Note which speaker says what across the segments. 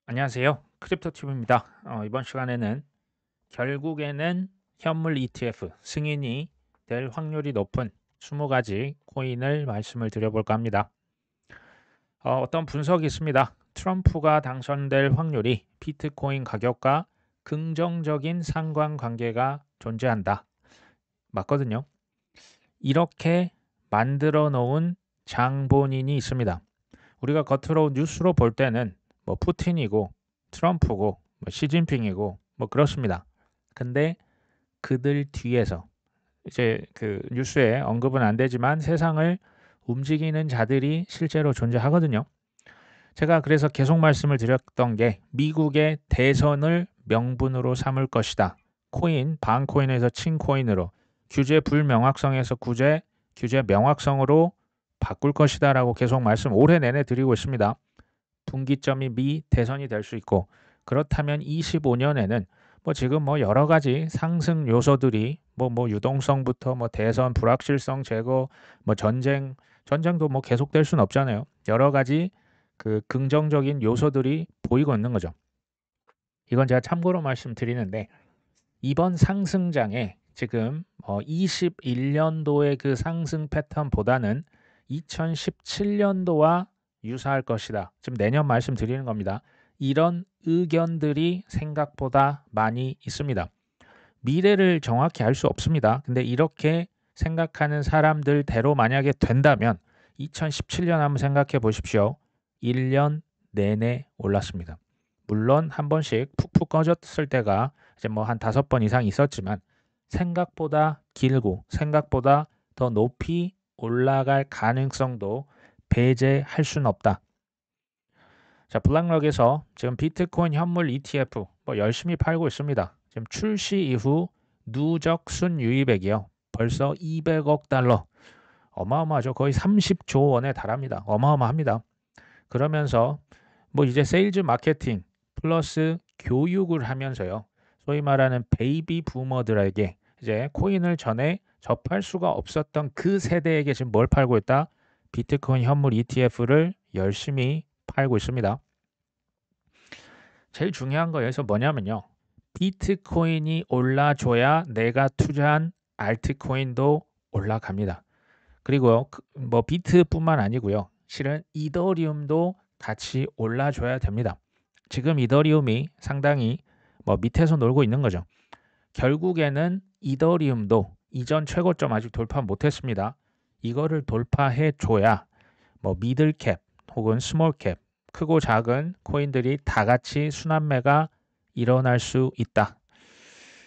Speaker 1: 안녕하세요. 크립토튜브입니다. 이번 시간에는 결국에는 현물 ETF 승인이 될 확률이 높은 20가지 코인을 말씀을 드려볼까 합니다. 어떤 분석이 있습니다. 트럼프가 당선될 확률이 비트코인 가격과 긍정적인 상관관계가 존재한다. 맞거든요. 이렇게 만들어 놓은 장본인이 있습니다. 우리가 겉으로 뉴스로 볼 때는 뭐 푸틴이고 트럼프고 뭐 시진핑이고 뭐 그렇습니다. 근데 그들 뒤에서 이제 그 뉴스에 언급은 안 되지만 세상을 움직이는 자들이 실제로 존재하거든요. 제가 그래서 계속 말씀을 드렸던 게 미국의 대선을 명분으로 삼을 것이다. 코인, 반코인에서 친코인으로 규제 불명확성에서 규제 명확성으로 바꿀 것이다라고 계속 말씀 올해 내내 드리고 있습니다. 분기점이 미 대선이 될 수 있고 그렇다면 25년에는 뭐 지금 뭐 여러 가지 상승 요소들이 뭐 유동성부터 뭐 대선 불확실성 제거 뭐 전쟁도 뭐 계속될 수는 없잖아요. 여러 가지 그 긍정적인 요소들이 보이고 있는 거죠. 이건 제가 참고로 말씀드리는데 이번 상승장에 지금 21년도의 그 상승 패턴보다는 2017년도와 유사할 것이다. 지금 내년 말씀드리는 겁니다. 이런 의견들이 생각보다 많이 있습니다. 미래를 정확히 알 수 없습니다. 근데 이렇게 생각하는 사람들대로 만약에 된다면 2017년 한번 생각해 보십시오. 1년 내내 올랐습니다. 물론 한 번씩 푹푹 꺼졌을 때가 이제 뭐 한 5번 이상 있었지만 생각보다 길고 생각보다 더 높이 올라갈 가능성도 배제할 수는 없다. 자, 블랙록에서 지금 비트코인 현물 ETF 뭐 열심히 팔고 있습니다. 지금 출시 이후 누적 순유입액이요. 벌써 200억 달러. 어마어마하죠. 거의 30조 원에 달합니다. 어마어마합니다. 그러면서 뭐 이제 세일즈 마케팅 플러스 교육을 하면서요. 소위 말하는 베이비 부머들에게 이제 코인을 전에 접할 수가 없었던 그 세대에게 지금 뭘 팔고 있다? 비트코인 현물 ETF를 열심히 팔고 있습니다. 제일 중요한 거 여기서 뭐냐면요. 비트코인이 올라줘야 내가 투자한 알트코인도 올라갑니다. 그리고 뭐 비트뿐만 아니고요. 실은 이더리움도 같이 올라줘야 됩니다. 지금 이더리움이 상당히 뭐 밑에서 놀고 있는 거죠. 결국에는 이더리움도 이전 최고점 아직 돌파 못했습니다. 이거를 돌파해 줘야 뭐 미들캡 혹은 스몰캡 크고 작은 코인들이 다 같이 순환매가 일어날 수 있다.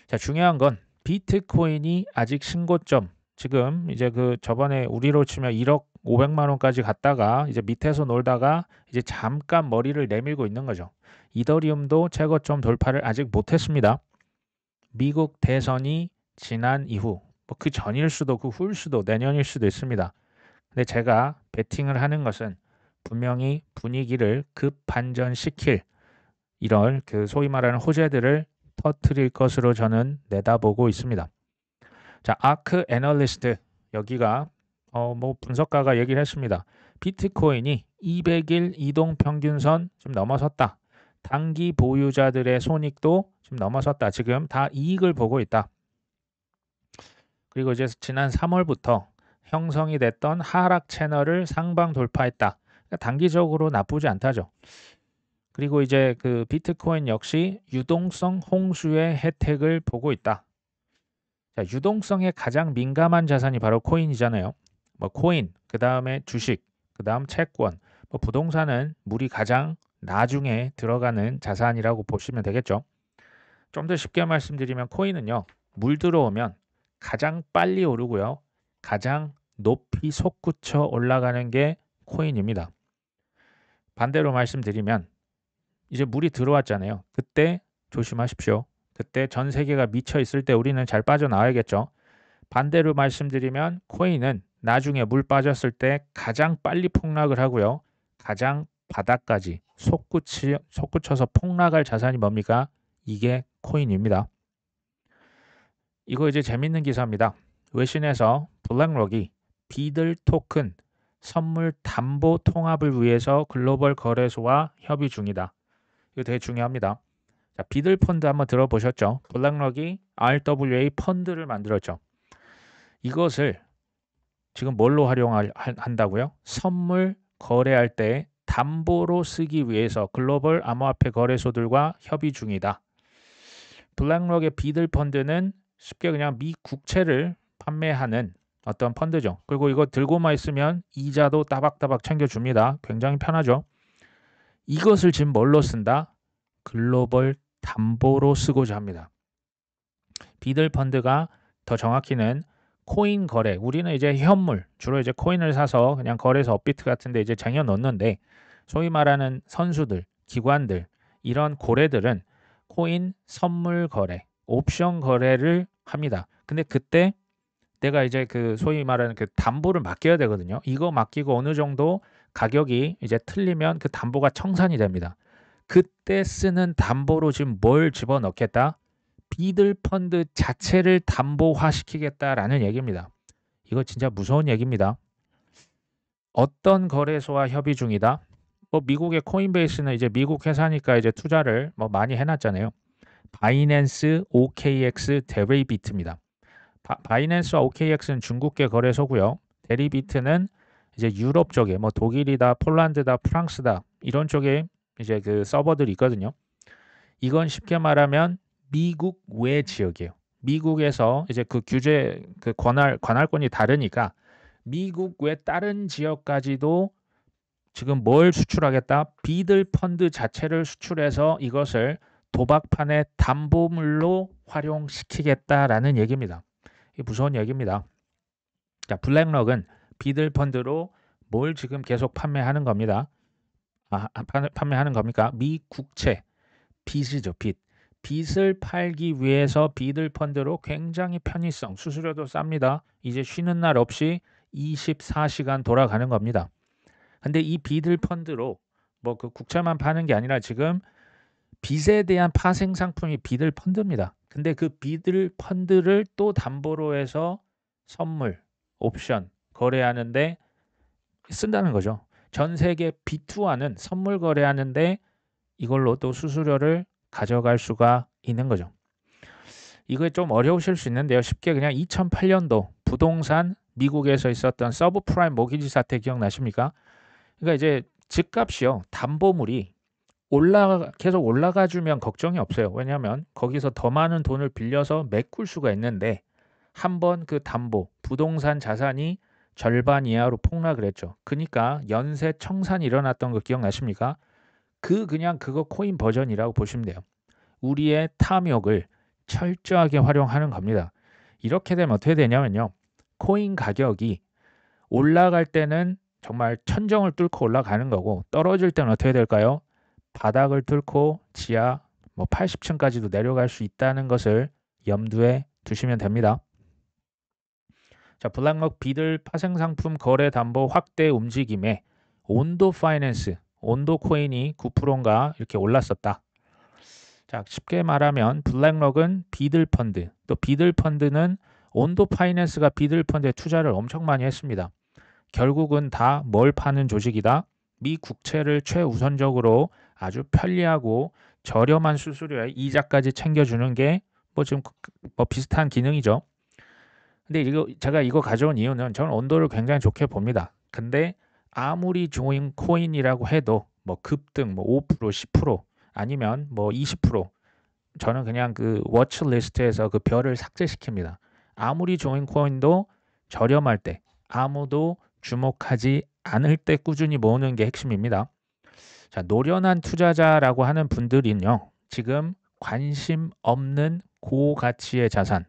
Speaker 1: 자, 중요한 건 비트코인이 아직 신고점 지금 이제 그 저번에 우리로 치면 1억 500만 원까지 갔다가 이제 밑에서 놀다가 이제 잠깐 머리를 내밀고 있는 거죠. 이더리움도 최고점 돌파를 아직 못했습니다. 미국 대선이 지난 이후 뭐 그 전일 수도 그 후일 수도 내년일 수도 있습니다. 근데 제가 베팅을 하는 것은 분명히 분위기를 급반전시킬 이런 그 소위 말하는 호재들을 터뜨릴 것으로 저는 내다보고 있습니다. 자, 아크 애널리스트 여기가 뭐 분석가가 얘기를 했습니다. 비트코인이 200일 이동 평균선 좀 넘어섰다. 단기 보유자들의 손익도 좀 넘어섰다. 지금 다 이익을 보고 있다. 그리고 이제 지난 3월부터 형성이 됐던 하락 채널을 상방 돌파했다. 그러니까 단기적으로 나쁘지 않다죠. 그리고 이제 그 비트코인 역시 유동성 홍수의 혜택을 보고 있다. 자, 유동성에 가장 민감한 자산이 바로 코인이잖아요. 뭐 코인, 그 다음에 주식, 그 다음 채권, 뭐 부동산은 물이 가장 나중에 들어가는 자산이라고 보시면 되겠죠. 좀 더 쉽게 말씀드리면 코인은요, 물 들어오면 가장 빨리 오르고요, 가장 높이 솟구쳐 올라가는 게 코인입니다. 반대로 말씀드리면 이제 물이 들어왔잖아요. 그때 조심하십시오. 그때 전 세계가 미쳐 있을 때 우리는 잘 빠져나와야겠죠. 반대로 말씀드리면 코인은 나중에 물 빠졌을 때 가장 빨리 폭락을 하고요. 가장 바닥까지 솟구쳐서 폭락할 자산이 뭡니까? 이게 코인입니다. 이거 이제 재밌는 기사입니다. 외신에서 블랙록이 비들 토큰 선물 담보 통합을 위해서 글로벌 거래소와 협의 중이다. 이거 되게 중요합니다. 자, 비들 펀드 한번 들어보셨죠? 블랙록이 RWA 펀드를 만들었죠. 이것을 지금 뭘로 활용한다고요? 선물 거래할 때 담보로 쓰기 위해서 글로벌 암호화폐 거래소들과 협의 중이다. 블랙록의 비들 펀드는 쉽게 그냥 미 국채를 판매하는 어떤 펀드죠. 그리고 이거 들고만 있으면 이자도 따박따박 챙겨줍니다. 굉장히 편하죠. 이것을 지금 뭘로 쓴다? 글로벌 담보로 쓰고자 합니다. 비들 펀드가 더 정확히는 코인 거래, 우리는 이제 현물, 주로 이제 코인을 사서 그냥 거래소 업비트 같은 데 이제 쟁여 놓는데, 소위 말하는 선수들, 기관들, 이런 고래들은 코인 선물 거래, 옵션 거래를 합니다. 근데 그때 내가 이제 그 소위 말하는 그 담보를 맡겨야 되거든요. 이거 맡기고 어느 정도 가격이 이제 틀리면 그 담보가 청산이 됩니다. 그때 쓰는 담보로 지금 뭘 집어넣겠다? 비들 펀드 자체를 담보화시키겠다라는 얘기입니다. 이거 진짜 무서운 얘기입니다. 어떤 거래소와 협의 중이다? 뭐 미국의 코인베이스는 이제 미국 회사니까 이제 투자를 뭐 많이 해놨잖아요. 바이낸스, OKX, 데리비트입니다. 바이낸스와 OKX는 중국계 거래소고요. 데리비트는 이제 유럽 쪽에 뭐 독일이다, 폴란드다, 프랑스다 이런 쪽에 이제 그 서버들이 있거든요. 이건 쉽게 말하면 미국 외 지역이에요. 미국에서 이제 그 규제 그 관할권이 다르니까 미국 외 다른 지역까지도 지금 뭘 수출하겠다? 비들 펀드 자체를 수출해서 이것을 도박판의 담보물로 활용시키겠다라는 얘기입니다. 이게 무서운 얘기입니다. 자, 블랙록은 비들 펀드로 뭘 지금 계속 판매하는 겁니다. 판매하는 겁니까? 미 국채, 빚이죠, 빚. 빚을 팔기 위해서 비들 펀드로 굉장히 편의성, 수수료도 쌉니다. 이제 쉬는 날 없이 24시간 돌아가는 겁니다. 근데 이 비들 펀드로 뭐 그 국채만 파는 게 아니라 지금 빚에 대한 파생 상품이 비들 펀드입니다. 근데 그 비들 펀드를 또 담보로 해서 선물, 옵션 거래하는데 쓴다는 거죠. 전 세계 B2와는 선물 거래하는데 이걸로 또 수수료를 가져갈 수가 있는 거죠. 이거 좀 어려우실 수 있는데요. 쉽게 그냥 2008년도 부동산 미국에서 있었던 서브프라임 모기지 사태 기억나십니까? 그러니까 이제 집값이요. 담보물이 계속 올라가 주면 걱정이 없어요. 왜냐하면 거기서 더 많은 돈을 빌려서 메꿀 수가 있는데 한번 그 담보, 부동산 자산이 절반 이하로 폭락을 했죠. 그러니까 연쇄 청산이 일어났던 거 기억나십니까? 그냥 그거 코인 버전이라고 보시면 돼요. 우리의 탐욕을 철저하게 활용하는 겁니다. 이렇게 되면 어떻게 되냐면요. 코인 가격이 올라갈 때는 정말 천정을 뚫고 올라가는 거고 떨어질 때는 어떻게 될까요? 바닥을 뚫고 지하 80층까지도 내려갈 수 있다는 것을 염두에 두시면 됩니다. 자, 블랙록 비들 파생상품 거래 담보 확대 움직임에 온도 파이낸스, 온도 코인이 9%인가 이렇게 올랐었다. 자, 쉽게 말하면 블랙록은 비들 펀드, 또 비들 펀드는 온도 파이낸스가 비들 펀드에 투자를 엄청 많이 했습니다. 결국은 다 뭘 파는 조직이다? 미 국채를 최우선적으로 아주 편리하고 저렴한 수수료에 이자까지 챙겨주는 게 뭐 지금 뭐 비슷한 기능이죠. 근데 제가 이거 가져온 이유는 저는 온도를 굉장히 좋게 봅니다. 근데 아무리 좋은 코인이라고 해도 뭐 급등 5%, 10% 아니면 20% 저는 그냥 그 워치 리스트에서 그 별을 삭제시킵니다. 아무리 좋은 코인도 저렴할 때 아무도 주목하지 않을 때 꾸준히 모으는 게 핵심입니다. 자, 노련한 투자자라고 하는 분들은요. 지금 관심 없는 고가치의 자산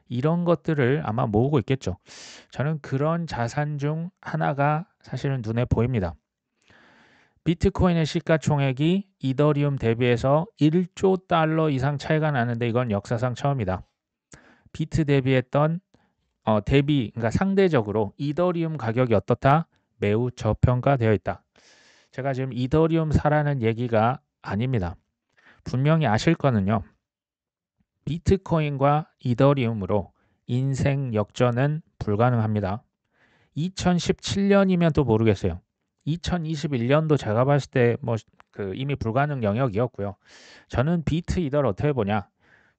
Speaker 1: 이런 것들을 아마 모으고 있겠죠. 저는 그런 자산 중 하나가 사실은 눈에 보입니다. 비트코인의 시가총액이 이더리움 대비해서 1조 달러 이상 차이가 나는데 이건 역사상 처음이다. 비트 대비했던 그러니까 상대적으로 이더리움 가격이 어떻다? 매우 저평가되어 있다. 제가 지금 이더리움 사라는 얘기가 아닙니다. 분명히 아실 거는요. 비트코인과 이더리움으로 인생 역전은 불가능합니다. 2017년이면 또 모르겠어요. 2021년도 제가 봤을 때 뭐 그 이미 불가능 영역이었고요. 저는 비트 이더를 어떻게 보냐?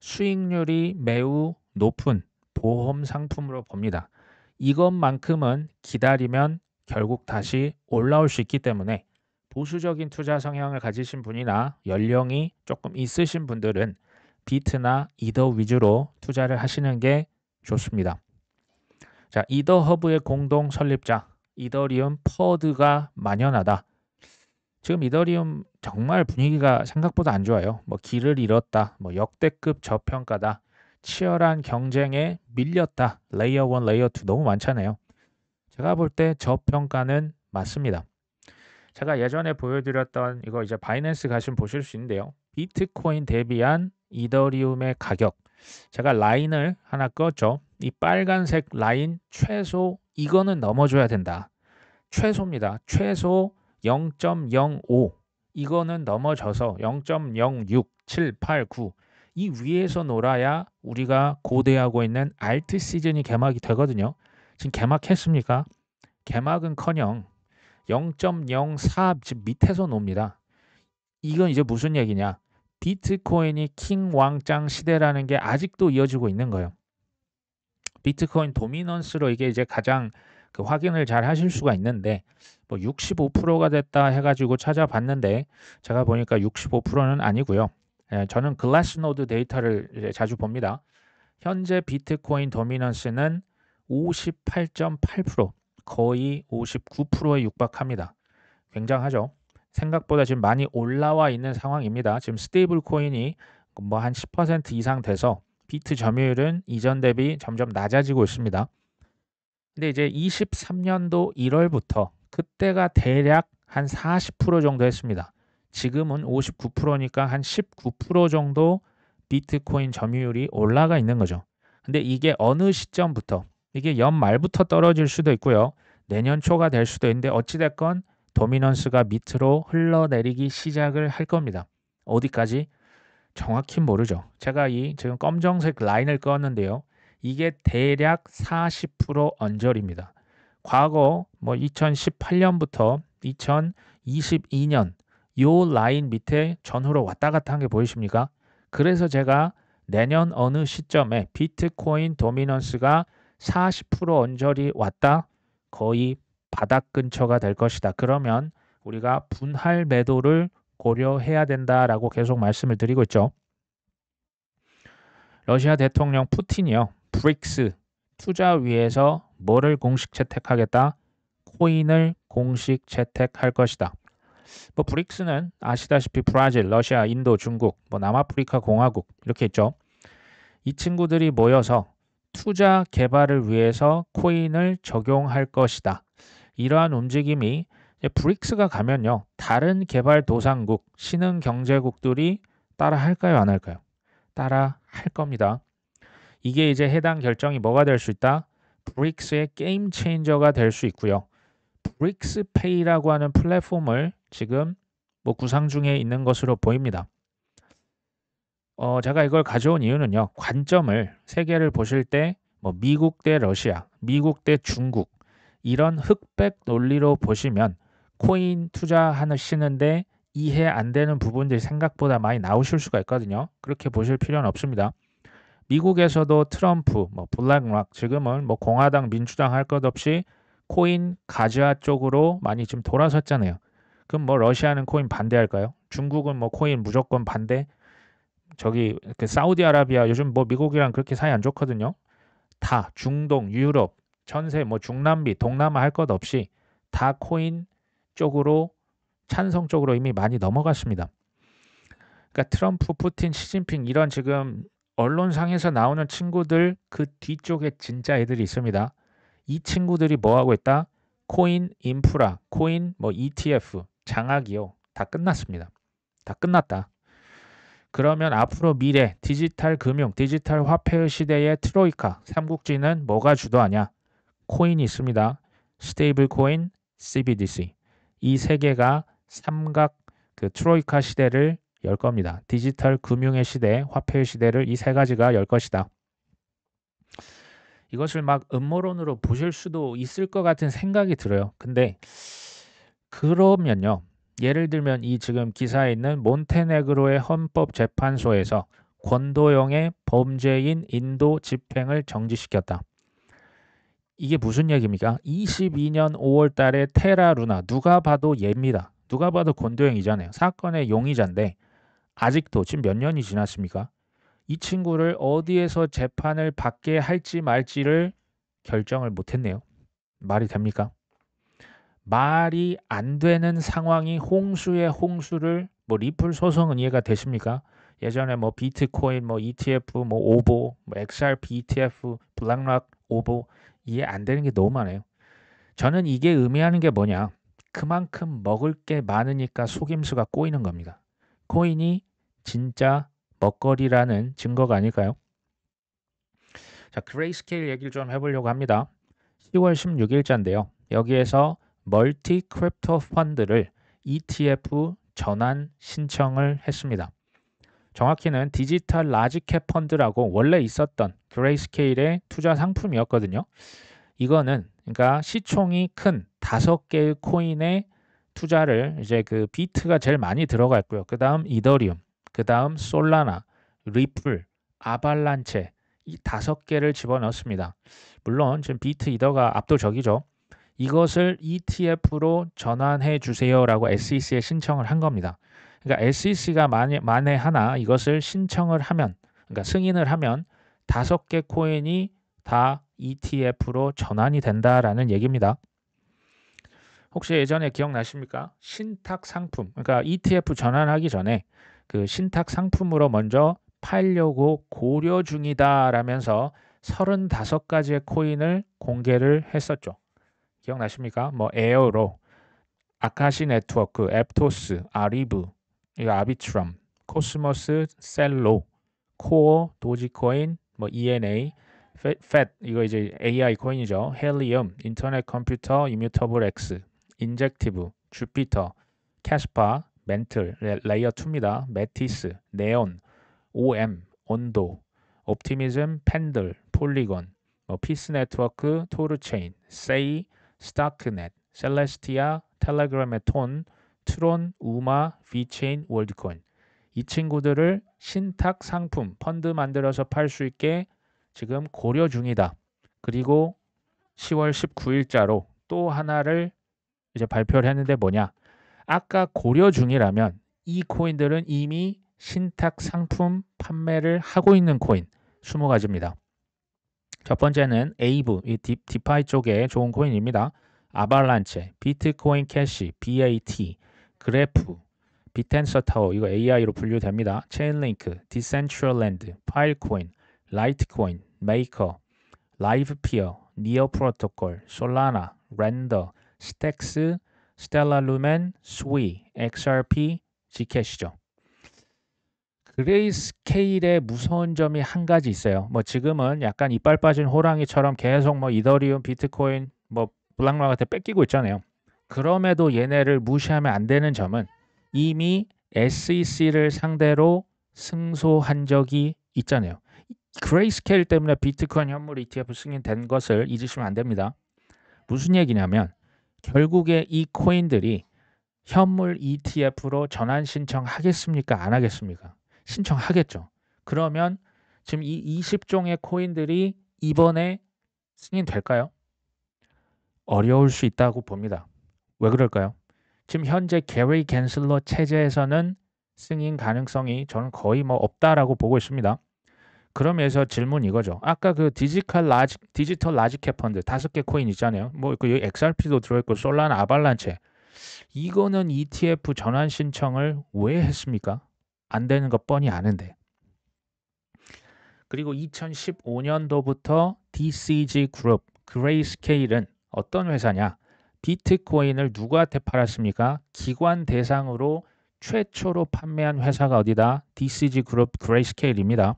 Speaker 1: 수익률이 매우 높은 보험 상품으로 봅니다. 이것만큼은 기다리면 결국 다시 올라올 수 있기 때문에 보수적인 투자 성향을 가지신 분이나 연령이 조금 있으신 분들은 비트나 이더 위주로 투자를 하시는 게 좋습니다. 자, 이더 허브의 공동 설립자 이더리움 퍼드가 만연하다. 지금 이더리움 정말 분위기가 생각보다 안 좋아요. 뭐 길을 잃었다, 뭐 역대급 저평가다, 치열한 경쟁에 밀렸다. 레이어 1, 레이어 2 너무 많잖아요. 제가 볼 때 저평가는 맞습니다. 제가 예전에 보여드렸던 이거 이제 바이낸스 가시면 보실 수 있는데요. 비트코인 대비한 이더리움의 가격. 제가 라인을 하나 껐죠. 이 빨간색 라인 최소 이거는 넘어줘야 된다. 최소입니다. 최소 0.05 이거는 넘어져서 0.06, 7, 8, 9 이 위에서 놀아야 우리가 고대하고 있는 알트 시즌이 개막이 되거든요. 지금 개막했습니까? 개막은커녕 0.04 지금 밑에서 놉니다. 이건 이제 무슨 얘기냐? 비트코인이 킹 왕짱 시대라는 게 아직도 이어지고 있는 거예요. 비트코인 도미넌스로 이게 이제 가장 그 확인을 잘 하실 수가 있는데 뭐 65%가 됐다 해가지고 찾아봤는데 제가 보니까 65%는 아니고요. 저는 글래스노드 데이터를 이제 자주 봅니다. 현재 비트코인 도미넌스는 58.8% 거의 59%에 육박합니다. 굉장하죠. 생각보다 지금 많이 올라와 있는 상황입니다. 지금 스테이블 코인이 뭐 한 10% 이상 돼서 비트 점유율은 이전 대비 점점 낮아지고 있습니다. 근데 이제 23년도 1월부터 그때가 대략 한 40% 정도 했습니다. 지금은 59%니까 한 19% 정도 비트코인 점유율이 올라가 있는 거죠. 근데 이게 어느 시점부터 이게 연말부터 떨어질 수도 있고요. 내년 초가 될 수도 있는데 어찌됐건 도미넌스가 밑으로 흘러내리기 시작을 할 겁니다. 어디까지? 정확히 모르죠. 제가 이 지금 검정색 라인을 껐는데요. 이게 대략 40% 언저리입니다. 과거 뭐 2018년부터 2022년 요 라인 밑에 전후로 왔다 갔다 한 게 보이십니까? 그래서 제가 내년 어느 시점에 비트코인 도미넌스가 40% 언저리 왔다 거의 바닥 근처가 될 것이다. 그러면 우리가 분할 매도를 고려해야 된다라고 계속 말씀을 드리고 있죠. 러시아 대통령 푸틴이요. 브릭스 투자위에서 뭐를 공식 채택하겠다? 코인을 공식 채택할 것이다. 뭐 브릭스는 아시다시피 브라질, 러시아, 인도, 중국, 뭐 남아프리카 공화국 이렇게 있죠. 이 친구들이 모여서 투자 개발을 위해서 코인을 적용할 것이다. 이러한 움직임이 브릭스가 가면요. 다른 개발도상국, 신흥경제국들이 따라 할까요? 안 할까요? 따라 할 겁니다. 이게 이제 해당 결정이 뭐가 될 수 있다? 브릭스의 게임 체인저가 될 수 있고요. 브릭스 페이라고 하는 플랫폼을 지금 뭐 구상 중에 있는 것으로 보입니다. 제가 이걸 가져온 이유는요. 관점을 세계를 보실 때 뭐 미국 대 러시아, 미국 대 중국 이런 흑백 논리로 보시면 코인 투자하시는데 이해 안 되는 부분들이 생각보다 많이 나오실 수가 있거든요. 그렇게 보실 필요는 없습니다. 미국에서도 트럼프, 뭐 블랙락, 지금은 뭐 공화당, 민주당 할 것 없이 코인 가즈아 쪽으로 많이 지금 돌아섰잖아요. 그럼 뭐 러시아는 코인 반대할까요? 중국은 뭐 코인 무조건 반대? 저기 그 사우디아라비아 요즘 뭐 미국이랑 그렇게 사이 안 좋거든요. 다 중동, 유럽, 전세 뭐 중남미, 동남아 할 것 없이 다 코인 쪽으로 찬성 쪽으로 이미 많이 넘어갔습니다. 그러니까 트럼프, 푸틴, 시진핑 이런 지금 언론상에서 나오는 친구들 그 뒤쪽에 진짜 애들이 있습니다. 이 친구들이 뭐 하고 있다? 코인 인프라, 코인 뭐 ETF, 장악이요. 다 끝났습니다. 다 끝났다. 그러면 앞으로 미래 디지털 금융, 디지털 화폐의 시대의 트로이카, 삼국지는 뭐가 주도하냐? 코인이 있습니다. 스테이블 코인, CBDC. 이 세 개가 삼각 그 트로이카 시대를 열 겁니다. 디지털 금융의 시대, 화폐의 시대를 이 세 가지가 열 것이다. 이것을 막 음모론으로 보실 수도 있을 것 같은 생각이 들어요. 근데 그러면요. 예를 들면 이 지금 기사에 있는 몬테네그로의 헌법재판소에서 권도영의 범죄인 인도 집행을 정지시켰다. 이게 무슨 얘기입니까? 22년 5월 달에 테라 루나, 누가 봐도 얘입니다. 누가 봐도 권도영이잖아요. 사건의 용의자인데 아직도 지금 몇 년이 지났습니까? 이 친구를 어디에서 재판을 받게 할지 말지를 결정을 못했네요. 말이 됩니까? 말이 안 되는 상황이 홍수의 홍수를 뭐 리플 소송은 이해가 되십니까? 예전에 뭐 비트코인, 뭐 ETF, 뭐 오보, 뭐 XRP ETF, 블랙락 오보 이해 안 되는 게 너무 많아요. 저는 이게 의미하는 게 뭐냐? 그만큼 먹을 게 많으니까 속임수가 꼬이는 겁니다. 코인이 진짜 먹거리라는 증거가 아닐까요? 자, 그레이스케일 얘기를 좀 해보려고 합니다. 10월 16일자인데요. 여기에서 멀티 크립토 펀드를 ETF 전환 신청을 했습니다. 정확히는 디지털 라지캡 펀드라고 원래 있었던 그레이스케일의 투자 상품이었거든요. 이거는 그러니까 시총이 큰 5개의 코인에 투자를 이제 그 비트가 제일 많이 들어가 있고요. 그다음 이더리움, 그다음 솔라나, 리플, 아발란체 이 5개를 집어넣습니다. 물론 지금 비트 이더가 압도적이죠. 이것을 ETF로 전환해 주세요라고 SEC에 신청을 한 겁니다. 그러니까 SEC가 만에 하나 이것을 신청을 하면, 그러니까 승인을 하면 5개 코인이 다 ETF로 전환이 된다라는 얘기입니다. 혹시 예전에 기억나십니까? 신탁 상품, 그러니까 ETF 전환하기 전에 그 신탁 상품으로 먼저 팔려고 고려 중이다라면서 35가지의 코인을 공개를 했었죠. 기억나십니까? 뭐 에어로, 아카시 네트워크, 앱토스, 아리브, 이거 아비트럼, 코스모스, 셀로, 코어, 도지코인, 뭐 ENA, 팻 이거 이제 AI 코인이죠. 헬리움, 인터넷 컴퓨터, 이뮤터블 X, 인젝티브, 주피터, 캐스파, 멘틀, 레이어 2입니다. 메티스, 네온, OM, 온도, 옵티미즘, 펜들, 폴리곤, 뭐 피스 네트워크, 토르체인, 세이, 스타크넷, 셀레스티아, 텔레그램의 톤, 트론, 우마, 비체인, 월드코인. 이 친구들을 신탁 상품, 펀드 만들어서 팔 수 있게 지금 고려 중이다. 그리고 10월 19일자로 또 하나를 이제 발표를 했는데 뭐냐? 아까 고려 중이라면 이 코인들은 이미 신탁 상품 판매를 하고 있는 코인 20가지입니다. 첫 번째는 에이브, 이 디파이 쪽에 좋은 코인입니다. 아발란체, 비트코인 캐시, BAT, 그래프, 비텐서 타워, 이거 AI로 분류됩니다. 체인링크, 디센트럴랜드, 파일코인, 라이트코인, 메이커, 라이브피어, 니어 프로토콜, 솔라나, 렌더, 스택스, 스텔라 루멘, 스위, XRP, 지캐시죠. 그레이스케일의 무서운 점이 한 가지 있어요. 뭐 지금은 약간 이빨 빠진 호랑이처럼 계속 뭐 이더리움, 비트코인, 뭐 블랙락한테 뺏기고 있잖아요. 그럼에도 얘네를 무시하면 안 되는 점은 이미 SEC를 상대로 승소한 적이 있잖아요. 그레이스케일 때문에 비트코인 현물 ETF 승인된 것을 잊으시면 안 됩니다. 무슨 얘기냐면 결국에 이 코인들이 현물 ETF로 전환 신청하겠습니까? 안 하겠습니까? 신청하겠죠. 그러면 지금 이 20종의 코인들이 이번에 승인될까요? 어려울 수 있다고 봅니다. 왜 그럴까요? 지금 현재 게리 겐슬러 체제에서는 승인 가능성이 저는 거의 뭐 없다라고 보고 있습니다. 그러면서 질문 이거죠. 아까 그 디지털 라지캡 펀드 5개 코인 있잖아요. 뭐 그 XRP도 들어있고 솔라나, 아발란체. 이거는 ETF 전환 신청을 왜 했습니까? 안 되는 것 뻔히 아는데. 그리고 2015년도부터 DCG 그룹, 그레이스케일은 어떤 회사냐? 비트코인을 누구한테 팔았습니까? 기관 대상으로 최초로 판매한 회사가 어디다? DCG 그룹 그레이스케일입니다.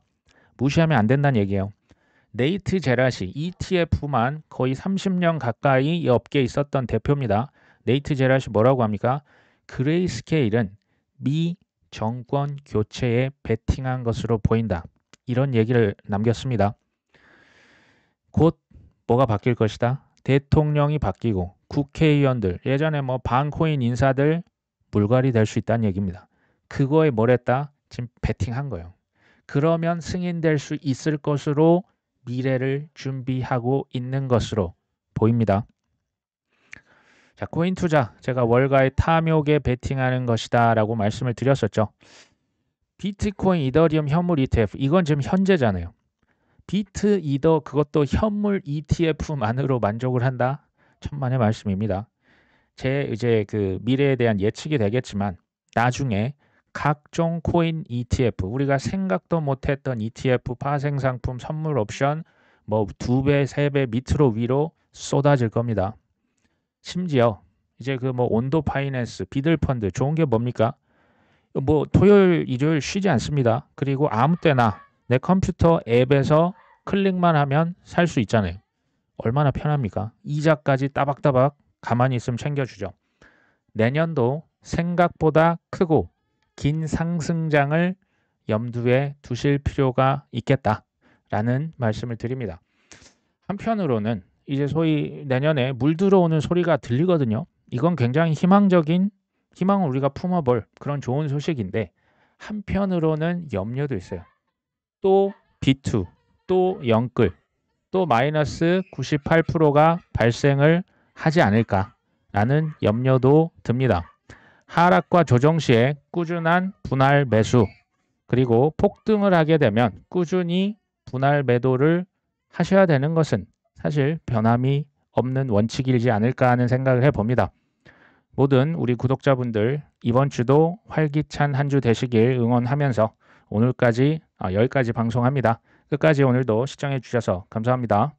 Speaker 1: 무시하면 안 된다는 얘기예요. 네이트 제라시 ETF만 거의 30년 가까이 이 업계에 있었던 대표입니다. 네이트 제라시 뭐라고 합니까? 그레이스케일은 미 정권 교체에 베팅한 것으로 보인다. 이런 얘기를 남겼습니다. 곧 뭐가 바뀔 것이다. 대통령이 바뀌고 국회의원들, 예전에 뭐 반코인 인사들 물갈이 될 수 있다는 얘기입니다. 그거에 뭘 했다? 지금 베팅한 거예요. 그러면 승인될 수 있을 것으로 미래를 준비하고 있는 것으로 보입니다. 자, 코인 투자, 제가 월가의 탐욕에 베팅하는 것이다 라고 말씀을 드렸었죠. 비트코인, 이더리움, 현물 ETF, 이건 지금 현재잖아요. 비트, 이더, 그것도 현물 ETF만으로 만족을 한다? 천만의 말씀입니다. 제 이제 그 미래에 대한 예측이 되겠지만 나중에 각종 코인 ETF, 우리가 생각도 못했던 ETF, 파생상품, 선물 옵션 뭐 2배, 3배 밑으로 위로 쏟아질 겁니다. 심지어 이제 그 뭐 온도 파이낸스, 비들펀드 좋은 게 뭡니까? 뭐 토요일, 일요일 쉬지 않습니다. 그리고 아무 때나 내 컴퓨터 앱에서 클릭만 하면 살 수 있잖아요. 얼마나 편합니까? 이자까지 따박따박 가만히 있으면 챙겨주죠. 내년도 생각보다 크고 긴 상승장을 염두에 두실 필요가 있겠다라는 말씀을 드립니다. 한편으로는 이제 소위 내년에 물 들어오는 소리가 들리거든요. 이건 굉장히 희망을 우리가 품어볼 그런 좋은 소식인데 한편으로는 염려도 있어요. 또 B2, 또 영끌, 또 마이너스 98%가 발생을 하지 않을까라는 염려도 듭니다. 하락과 조정 시에 꾸준한 분할 매수, 그리고 폭등을 하게 되면 꾸준히 분할 매도를 하셔야 되는 것은 사실 변함이 없는 원칙이지 않을까 하는 생각을 해봅니다. 모든 우리 구독자분들 이번 주도 활기찬 한 주 되시길 응원하면서 오늘까지 여기까지 방송합니다. 끝까지 오늘도 시청해 주셔서 감사합니다.